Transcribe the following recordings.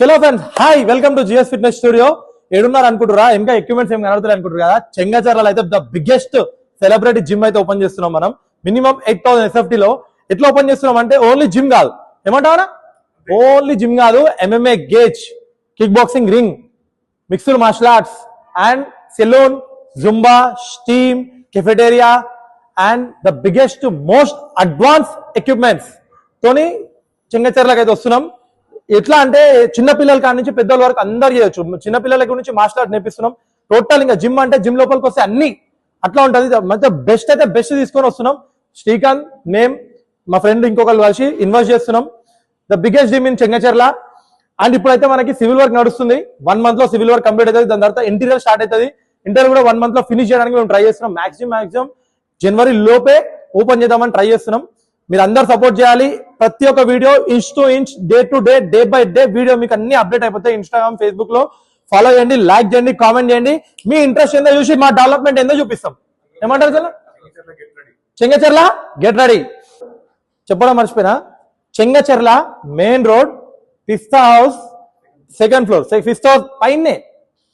చలో friends, hi, welcome to GS fitness studio. ఏడున్నారు అనుకుంటురా? ఇంకా ఎక్విప్మెంట్స్ ఏం కనబడుతుంది అనుకుంటారు కదా. చెంగచర్లలో అయితే ద బిగ్గెస్ట్ సెలబ్రిటీ జిమ్ అయితే ఓపెన్ చేస్తున్నాం మనం. మినిమం 8,000 SFT లో. ఎట్లా ఓపెన్ చేస్తున్నాం అంటే ఓన్లీ జిమ్ కాదు, ఏమంటావా, ఓన్లీ జిమ్ కాదు, MMA cage, kick boxing ring, mixed martial arts and salon, zumba, steam, cafeteria and the biggest most advance equipments తోని చెంగచర్లకు అయితే వస్తున్నాం. ఎట్లా అంటే చిన్న పిల్లల కాడి నుంచి పెద్దల వరకు అందరు చేయొచ్చు. చిన్న పిల్లల గురించి మార్షల్ ఆర్ట్ నేర్పిస్తున్నాం. టోటల్ ఇంకా జిమ్ అంటే జిమ్ లోపలికి వస్తే అన్ని అట్లా ఉంటుంది. మంచిగా బెస్ట్ అయితే బెస్ట్ తీసుకొని వస్తున్నాం. శ్రీకాంత్ నేమ్ మా ఫ్రెండ్ ఇంకొకరు కలిసి ఇన్వెస్ట్ చేస్తున్నాం. The biggest gym in Chengicherla. And ఇప్పుడైతే మనకి సివిల్ వర్క్ నడుస్తుంది. 1 month లో సివిల్ వర్క్ కంప్లీట్ అవుతుంది. దాని తర్వాత ఇంటీరియర్ స్టార్ట్ అవుతుంది. ఇంటీరియర్ కూడా 1 month లో ఫినిష్ చేయడానికి మేము ట్రై చేస్తున్నాం. మాక్సిమం జనవరి లోపే ఓపెన్ చేద్దామని ట్రై చేస్తున్నాం. మీరు అందరు సపోర్ట్ చేయాలి. ప్రతి ఒక్క video inch to inch, day to day, day by day video మీకు అన్ని అప్డేట్ అయిపోతాయి. ఇన్స్టాగ్రామ్, ఫేస్బుక్ లో ఫాలో చేయండి, లైక్ చేయండి, కామెంట్ చేయండి. మీ ఇంట్రెస్ట్ ఏందో చూసి మా డెవలప్మెంట్ ఏందో చూపిస్తాం. ఏమంటారు సార్? చెంగచర్ల get ready. చెప్పడం మర్చిపోయినా, చెంగచర్ల మెయిన్ రోడ్, పిస్తా హౌస్, 2nd floor. పిస్తా హౌస్ పైనే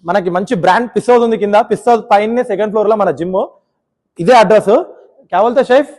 మనకి మంచి బ్రాండ్ పిస్తా హౌస్ ఉంది. కింద పిస్తా హౌస్ పైనే 2nd floor లో మన జిమ్. ఇదే అడ్రస్. క్యా బోల్తే షైఫ్?